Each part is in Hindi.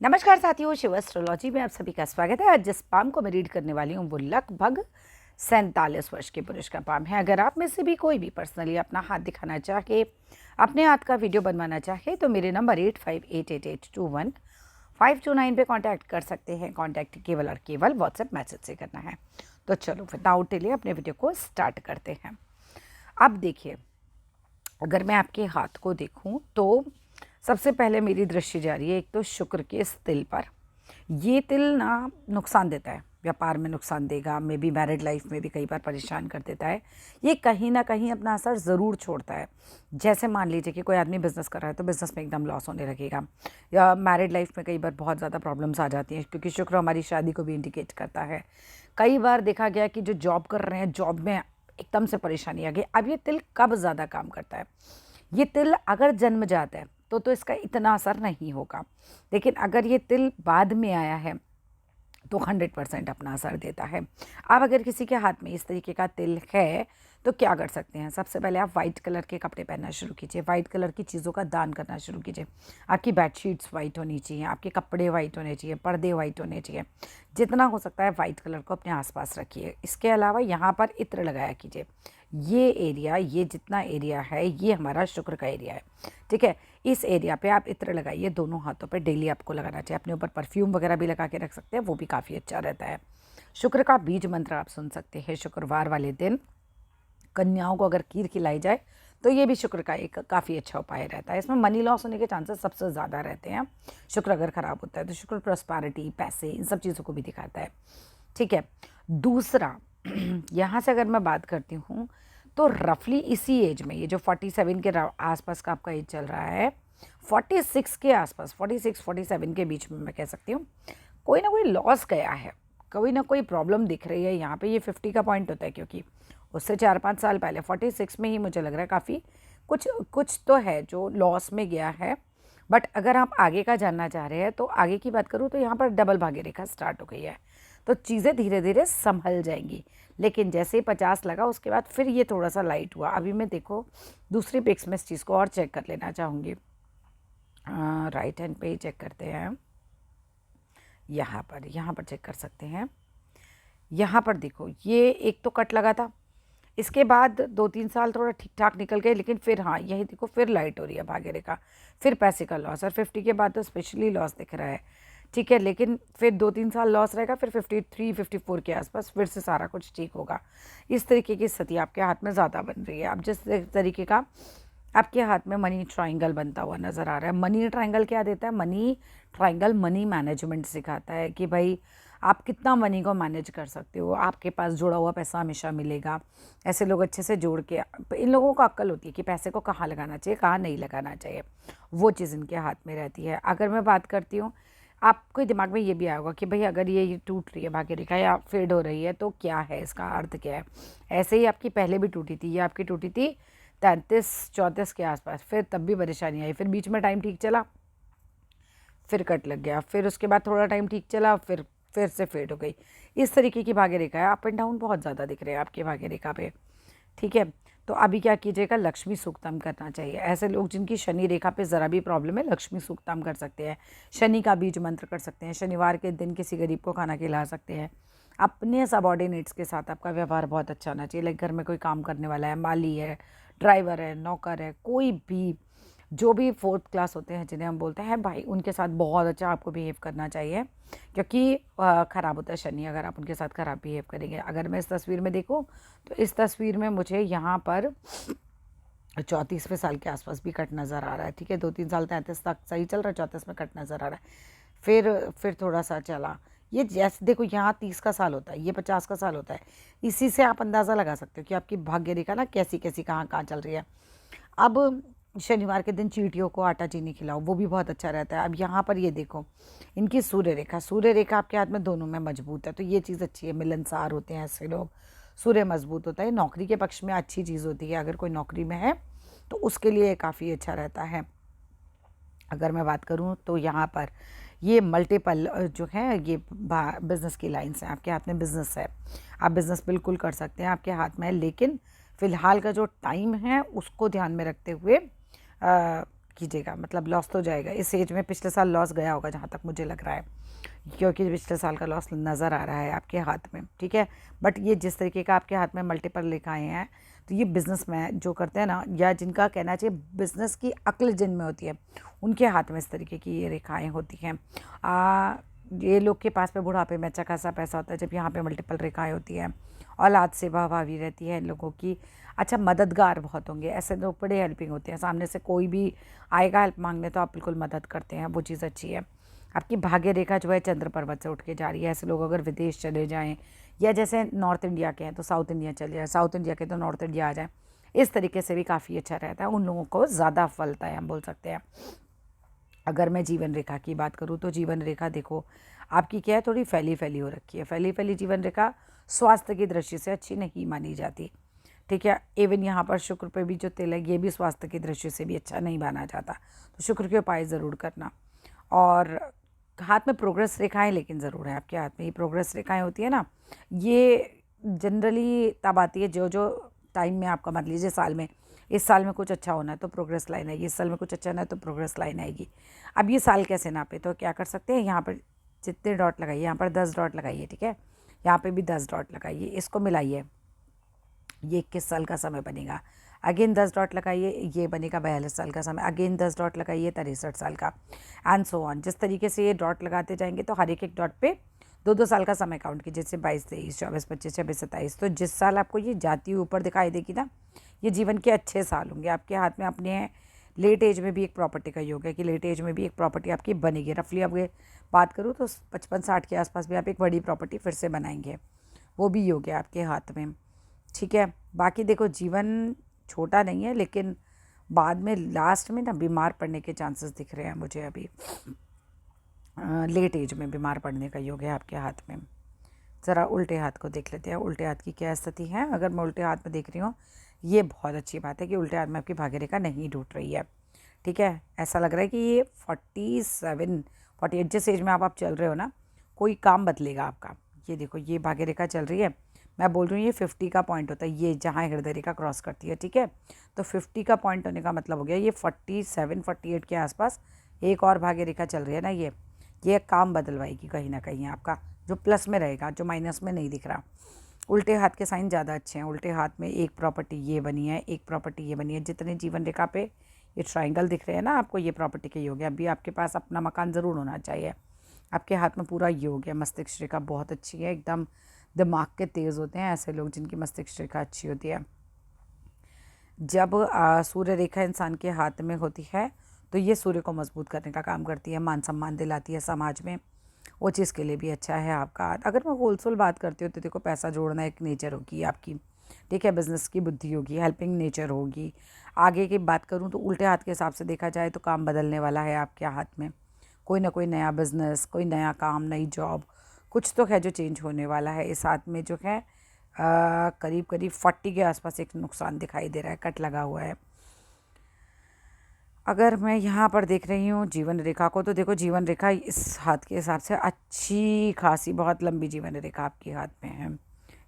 नमस्कार साथियों, शिव एस्ट्रोलॉजी में आप सभी का स्वागत है। आज जिस पाम को मैं रीड करने वाली हूँ वो लगभग 47 वर्ष के पुरुष का पाम है। अगर आप में से भी कोई भी पर्सनली अपना हाथ दिखाना चाहे, अपने हाथ का वीडियो बनवाना चाहे तो मेरे नंबर 858821 पे कांटेक्ट कर सकते हैं। कांटेक्ट केवल और केवल व्हाट्सएप मैसेज से करना है। तो चलो विदाउट डिले अपने वीडियो को स्टार्ट करते हैं। अब देखिए, अगर मैं आपके हाथ को देखूं तो सबसे पहले मेरी दृष्टि जा रही है एक तो शुक्र के इस तिल पर। ये तिल ना नुकसान देता है, व्यापार में नुकसान देगा, मे बी मैरिड लाइफ में भी कई बार परेशान कर देता है। ये कहीं ना कहीं अपना असर ज़रूर छोड़ता है। जैसे मान लीजिए कि कोई आदमी बिज़नेस कर रहा है तो बिज़नेस में एकदम लॉस होने लगेगा, या मैरिड लाइफ में कई बार बहुत ज़्यादा प्रॉब्लम्स आ जाती हैं, क्योंकि शुक्र हमारी शादी को भी इंडिकेट करता है। कई बार देखा गया कि जो जॉब कर रहे हैं, जॉब में एकदम से परेशानी आ गई। अब ये तिल कब ज़्यादा काम करता है? ये तिल अगर जन्म जाता है तो इसका इतना असर नहीं होगा, लेकिन अगर ये तिल बाद में आया है तो 100% अपना असर देता है। अब अगर किसी के हाथ में इस तरीके का तिल है तो क्या कर सकते हैं? सबसे पहले आप वाइट कलर के कपड़े पहनना शुरू कीजिए, वाइट कलर की चीज़ों का दान करना शुरू कीजिए। आपकी बेडशीट्स वाइट होनी चाहिए, आपके कपड़े वाइट होने चाहिए, पर्दे वाइट होने चाहिए। जितना हो सकता है वाइट कलर को अपने आसपास रखिए। इसके अलावा यहाँ पर इत्र लगाया कीजिए। ये एरिया, ये जितना एरिया है, ये हमारा शुक्र का एरिया है, ठीक है। इस एरिया पे आप इत्र लगाइए दोनों हाथों पे। डेली आपको लगाना चाहिए। अपने ऊपर परफ्यूम वगैरह भी लगा के रख सकते हैं, वो भी काफ़ी अच्छा रहता है। शुक्र का बीज मंत्र आप सुन सकते हैं। शुक्रवार वाले दिन कन्याओं को अगर खीर खिलाई जाए तो ये भी शुक्र का एक काफ़ी अच्छा उपाय रहता है। इसमें मनी लॉस होने के चांसेस सबसे ज़्यादा रहते हैं। शुक्र अगर ख़राब होता है तो शुक्र प्रॉस्पेरिटी, पैसे, इन सब चीज़ों को भी दिखाता है, ठीक है। दूसरा, यहाँ से अगर मैं बात करती हूँ तो रफली इसी एज में, ये जो 47 के आसपास का आपका एज चल रहा है, 46 के आसपास, 46-47 के बीच में मैं कह सकती हूँ, कोई ना कोई लॉस गया है, कोई ना कोई प्रॉब्लम दिख रही है। यहाँ पे ये 50 का पॉइंट होता है, क्योंकि उससे 4-5 साल पहले 46 में ही मुझे लग रहा है काफ़ी कुछ तो है जो लॉस में गया है। बट अगर आप आगे का जानना चाह रहे हैं तो आगे की बात करूँ तो यहाँ पर डबल भाग्य रेखा स्टार्ट हो गई है, तो चीज़ें धीरे धीरे संभल जाएंगी। लेकिन जैसे ही 50 लगा उसके बाद फिर ये थोड़ा सा लाइट हुआ। अभी मैं देखो दूसरी पिक्स में इस चीज़ को और चेक कर लेना चाहूँगी। राइट हैंड पे ही चेक करते हैं। यहाँ पर चेक कर सकते हैं। यहाँ पर देखो, ये एक तो कट लगा था, इसके बाद 2-3 साल थोड़ा ठीक ठाक निकल गए, लेकिन फिर हाँ, यही देखो फिर लाइट हो रही है भाग्य रेखा, फिर पैसे का लॉस। और 50 के बाद तो स्पेशली लॉस दिख रहा है, ठीक है। लेकिन फिर 2-3 साल लॉस रहेगा, फिर 53-54 के आसपास फिर से सारा कुछ ठीक होगा। इस तरीके की स्थिति आपके हाथ में ज़्यादा बन रही है। अब जिस तरीके का आपके हाथ में मनी ट्रायंगल बनता हुआ नज़र आ रहा है, मनी ट्रायंगल क्या देता है? मनी ट्रायंगल मनी मैनेजमेंट सिखाता है कि भाई आप कितना मनी को मैनेज कर सकते हो, आपके पास जुड़ा हुआ पैसा हमेशा मिलेगा। ऐसे लोग अच्छे से जोड़ के, इन लोगों को अक्ल होती है कि पैसे को कहाँ लगाना चाहिए, कहाँ नहीं लगाना चाहिए, वो चीज़ इनके हाथ में रहती है। अगर मैं बात करती हूँ, आपके दिमाग में ये भी आया होगा कि भाई अगर ये टूट रही है भाग्य रेखा या फेड हो रही है तो क्या है, इसका अर्थ क्या है? ऐसे ही आपकी पहले भी टूटी थी, ये आपकी टूटी थी 33-34 के आसपास, फिर तब भी परेशानी आई, फिर बीच में टाइम ठीक चला, फिर कट लग गया, फिर उसके बाद थोड़ा टाइम ठीक चला, फिर से फेड हो गई। इस तरीके की भाग्य रेखा है। अप एंड डाउन बहुत ज़्यादा दिख रहे हैं आपकी भाग्य रेखा पे, ठीक है। तो अभी क्या कीजिएगा, लक्ष्मी सूक्तम करना चाहिए। ऐसे लोग जिनकी शनि रेखा पे ज़रा भी प्रॉब्लम है, लक्ष्मी सूक्तम कर सकते हैं, शनि का बीज मंत्र कर सकते हैं, शनिवार के दिन किसी गरीब को खाना खिला सकते हैं। अपने सबॉर्डिनेट्स के साथ आपका व्यवहार बहुत अच्छा होना चाहिए। लाइक घर में कोई काम करने वाला है, माली है, ड्राइवर है, नौकर है, कोई भी, जो भी 4th क्लास होते हैं जिन्हें हम बोलते हैं भाई, उनके साथ बहुत अच्छा आपको बिहेव करना चाहिए, क्योंकि ख़राब होता है शनि अगर आप उनके साथ ख़राब बिहेव करेंगे। अगर मैं इस तस्वीर में देखूं तो इस तस्वीर में मुझे यहाँ पर 34वें साल के आसपास भी कट नज़र आ रहा है, ठीक है। 2-3 साल 33 तक सही चल रहा है, 34 में कट नज़र आ रहा है, फिर थोड़ा सा चला। ये जैसे देखो, यहाँ 30 का साल होता है, ये 50 का साल होता है। इसी से आप अंदाज़ा लगा सकते हो कि आपकी भाग्य रेखा ना कैसी कैसी कहाँ कहाँ चल रही है। अब शनिवार के दिन चींटियों को आटा चीनी खिलाओ, वो भी बहुत अच्छा रहता है। अब यहाँ पर ये देखो, इनकी सूर्य रेखा आपके हाथ में दोनों में मजबूत है, तो ये चीज़ अच्छी है। मिलनसार होते हैं ऐसे लोग, सूर्य मजबूत होता है, नौकरी के पक्ष में अच्छी चीज़ होती है। अगर कोई नौकरी में है तो उसके लिए काफ़ी अच्छा रहता है। अगर मैं बात करूँ तो यहाँ पर ये मल्टीपल जो है, ये बिज़नेस की लाइन्स हैं। आपके हाथ में बिज़नेस है, आप बिज़नेस बिल्कुल कर सकते हैं, आपके हाथ में है। लेकिन फ़िलहाल का जो टाइम है उसको ध्यान में रखते हुए कीजिएगा, मतलब लॉस तो जाएगा इस एज में। पिछले साल लॉस गया होगा जहाँ तक मुझे लग रहा है, क्योंकि पिछले साल का लॉस नज़र आ रहा है आपके हाथ में, ठीक है। बट ये जिस तरीके का आपके हाथ में मल्टीपल रेखाएं हैं, तो ये बिज़नेस में जो करते हैं ना, या जिनका कहना चाहिए बिज़नेस की अक्ल जिनमें होती है, उनके हाथ में इस तरीके की ये रेखाएं होती हैं। ये लोग के पास में बुढ़ापे में अच्छा खासा पैसा होता है जब यहाँ पे मल्टीपल रेखाएं होती हैं। औलाद सेवा भावी रहती है इन लोगों की। अच्छा, मददगार बहुत होंगे, ऐसे लोग बड़े हेल्पिंग होते हैं। सामने से कोई भी आएगा हेल्प मांगने तो आप बिल्कुल मदद करते हैं, वो चीज़ अच्छी है। आपकी भाग्य रेखा जो है चंद्र पर्वत से उठ के जा रही है। ऐसे लोग अगर विदेश चले जाएं, या जैसे नॉर्थ इंडिया के हैं तो साउथ इंडिया चले जाएँ, साउथ इंडिया के तो नॉर्थ इंडिया आ जाएँ, इस तरीके से भी काफ़ी अच्छा रहता है। उन लोगों को ज़्यादा फलता है, हम बोल सकते हैं। अगर मैं जीवन रेखा की बात करूँ तो जीवन रेखा देखो आपकी क्या है, थोड़ी फैली फैली हो रखी है। फैली फैली जीवन रेखा स्वास्थ्य की दृष्टि से अच्छी नहीं मानी जाती, ठीक है। इवन यहाँ पर शुक्र पे भी जो तिल है ये भी स्वास्थ्य की दृष्टि से भी अच्छा नहीं माना जाता, तो शुक्र के उपाय ज़रूर करना। और हाथ में प्रोग्रेस रेखाएं लेकिन ज़रूर है आपके हाथ में। ये प्रोग्रेस रेखाएं होती है ना, ये जनरली तब आती है जो जो टाइम में आपका, मान लीजिए साल में, इस साल में कुछ अच्छा होना है तो प्रोग्रेस लाइन आएगी, इस साल में कुछ अच्छा होना है तो प्रोग्रेस लाइन आएगी। अब ये साल कैसे नापे, तो क्या कर सकते हैं, यहाँ पर जितने डॉट लगाइए, यहाँ पर 10 डॉट लगाइए, ठीक है, यहाँ पे भी 10 डॉट लगाइए, इसको मिलाइए, ये 21 साल का समय बनेगा। अगेन 10 डॉट लगाइए, ये बनेगा 42 साल का समय। अगेन 10 डॉट लगाइए, 63 साल का, एंड सो ऑन। जिस तरीके से ये डॉट लगाते जाएंगे तो हर एक डॉट पे 2-2 साल का समय काउंट कीजिए, जैसे 22, 23, 24, 25, 26, 27। तो जिस साल आपको ये जाती हुई ऊपर दिखाई देगी ना, ये जीवन के अच्छे साल होंगे आपके हाथ में। अपने लेट एज में भी एक प्रॉपर्टी का योग है कि लेट एज में भी एक प्रॉपर्टी आपकी बनेगी। रफली अब बात करूँ तो 55-60 के आसपास भी आप एक बड़ी प्रॉपर्टी फिर से बनाएंगे, वो भी योग है आपके हाथ में, ठीक है। बाकी देखो जीवन छोटा नहीं है, लेकिन बाद में लास्ट में ना बीमार पड़ने के चांसेस दिख रहे हैं मुझे अभी। लेट एज में बीमार पड़ने का योग है आपके हाथ में। ज़रा उल्टे हाथ को देख लेते हैं, उल्टे हाथ की क्या स्थिति है। अगर मैं उल्टे हाथ में देख रही हूँ, ये बहुत अच्छी बात है कि उल्टे हाथ में आपकी भाग्य रेखा नहीं टूट रही है, ठीक है। ऐसा लग रहा है कि ये 47-48 जिस एज में आप चल रहे हो ना, कोई काम बदलेगा आपका। ये देखो ये भाग्य रेखा चल रही है, मैं बोल रही हूँ ये 50 का पॉइंट होता है, ये जहाँ हृदय रेखा क्रॉस करती है, ठीक है। तो 50 का पॉइंट होने का मतलब हो गया ये 47-48 के आसपास एक और भाग्य रेखा चल रही है ना, ये काम बदलवाएगी कहीं ना कहीं आपका, जो प्लस में रहेगा, जो माइनस में नहीं दिख रहा। उल्टे हाथ के साइन ज़्यादा अच्छे हैं। उल्टे हाथ में एक प्रॉपर्टी ये बनी है, एक प्रॉपर्टी ये बनी है। जितने जीवन रेखा पे ये ट्राइंगल दिख रहे हैं ना आपको, ये प्रॉपर्टी के योग है। अभी आपके पास अपना मकान ज़रूर होना चाहिए। आपके हाथ में पूरा योग है। मस्तिष्क रेखा बहुत अच्छी है, एकदम दिमाग के तेज़ होते हैं ऐसे लोग जिनकी मस्तिष्क रेखा अच्छी होती है। जब सूर्य रेखा इंसान के हाथ में होती है तो ये सूर्य को मजबूत करने का काम करती है, मान सम्मान दिलाती है समाज में, वो चीज़ के लिए भी अच्छा है आपका। अगर मैं होलसेल बात करती हूँ तो देखो पैसा जोड़ना एक नेचर होगी आपकी, ठीक है। बिजनेस की बुद्धि होगी, हेल्पिंग नेचर होगी। आगे की बात करूँ तो उल्टे हाथ के हिसाब से देखा जाए तो काम बदलने वाला है आपके हाथ में। कोई ना कोई नया बिजनेस, कोई नया काम, नई जॉब, कुछ तो है जो चेंज होने वाला है। इस हाथ में जो है करीब करीब 40 के आसपास एक नुकसान दिखाई दे रहा है, कट लगा हुआ है। अगर मैं यहाँ पर देख रही हूँ जीवन रेखा को, तो देखो जीवन रेखा इस हाथ के हिसाब से अच्छी खासी बहुत लंबी जीवन रेखा आपके हाथ में है।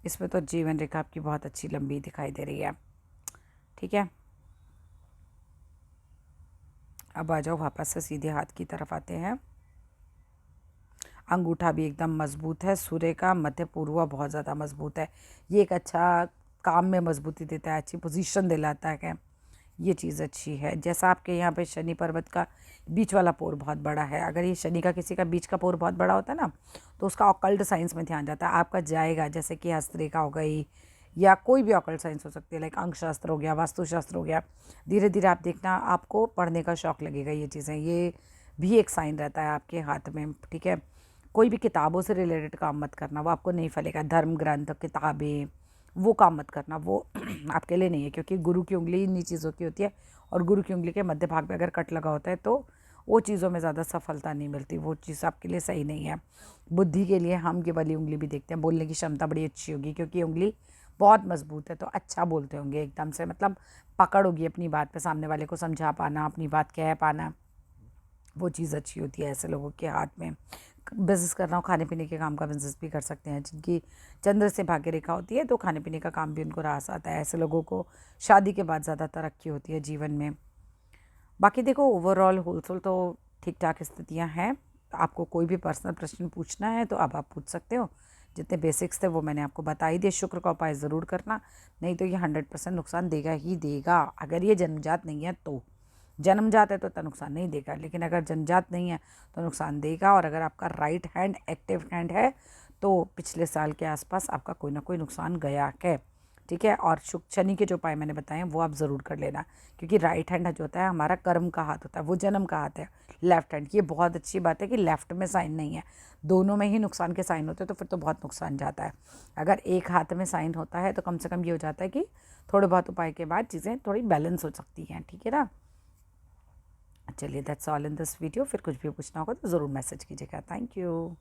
इसमें तो जीवन रेखा आपकी बहुत अच्छी लंबी दिखाई दे रही है, ठीक है। अब आ जाओ वापस से सीधे हाथ की तरफ आते हैं। अंगूठा भी एकदम मजबूत है, सूर्य का मध्य पूर्व बहुत ज़्यादा मजबूत है। ये एक अच्छा काम में मजबूती देता है, अच्छी पोजीशन दिलाता है, ये चीज़ अच्छी है। जैसा आपके यहाँ पे शनि पर्वत का बीच वाला पोर बहुत बड़ा है, अगर ये शनि का किसी का बीच का पोर बहुत बड़ा होता है ना, तो उसका ऑकल्ट साइंस में ध्यान जाता है, आपका जाएगा। जैसे कि हस्तरेखा हो गई या कोई भी ऑकल्ट साइंस हो सकती है, लाइक अंकशास्त्र हो गया, वास्तुशास्त्र हो गया। धीरे धीरे आप देखना आपको पढ़ने का शौक़ लगेगा। ये चीज़ें, ये भी एक साइन रहता है आपके हाथ में, ठीक है। कोई भी किताबों से रिलेटेड काम मत करना, वो आपको नहीं फलेगा। धर्म ग्रंथ, किताबें, वो काम मत करना, वो आपके लिए नहीं है, क्योंकि गुरु की उंगली इन्हीं चीज़ों की होती है। और गुरु की उंगली के मध्य भाग में अगर कट लगा होता है तो वो चीज़ों में ज़्यादा सफलता नहीं मिलती, वो चीज़ आपके लिए सही नहीं है। बुद्धि के लिए हम ये वाली उंगली भी देखते हैं, बोलने की क्षमता बड़ी अच्छी होगी क्योंकि ये उंगली बहुत मजबूत है, तो अच्छा बोलते होंगे एकदम से, मतलब पकड़ होगी अपनी बात पे, सामने वाले को समझा पाना, अपनी बात कह पाना, वो चीज़ अच्छी होती है ऐसे लोगों के हाथ में। बिज़नेस कर रहा हूँ, खाने पीने के काम का बिज़नेस भी कर सकते हैं। जिनकी चंद्र से भाग्य रेखा होती है तो खाने पीने का काम भी उनको रास आता है। ऐसे लोगों को शादी के बाद ज़्यादा तरक्की होती है जीवन में। बाकी देखो ओवरऑल होलसेल तो ठीक ठाक स्थितियाँ हैं। आपको कोई भी पर्सनल प्रश्न पूछना है तो अब आप पूछ सकते हो। जितने बेसिक्स थे वो मैंने आपको बता ही दिए। शुक्र का उपाय ज़रूर करना, नहीं तो ये 100% नुकसान देगा ही देगा। अगर ये जन्मजात नहीं है तो, जन्मजात है तो इतना नुकसान नहीं देगा, लेकिन अगर जन्मजात नहीं है तो नुकसान देगा। और अगर आपका राइट हैंड एक्टिव हैंड है तो पिछले साल के आसपास आपका कोई ना कोई नुकसान गया है, ठीक है। और शनि के जो उपाय मैंने बताए हैं वो आप ज़रूर कर लेना, क्योंकि राइट हैंड जो होता है हमारा कर्म का हाथ होता है, वो जन्म का हाथ है। लेफ्ट हैंड, ये बहुत अच्छी बात है कि लेफ्ट में साइन नहीं है, दोनों में ही नुकसान के साइन होते हैं, तो फिर तो बहुत नुकसान जाता है। अगर एक हाथ में साइन होता है तो कम से कम ये हो जाता है कि थोड़े बहुत उपाय के बाद चीज़ें थोड़ी बैलेंस हो सकती हैं, ठीक है ना। चलिए that's all in this video. फिर कुछ भी पूछना होगा तो ज़रूर मैसेज कीजिएगा। Thank you.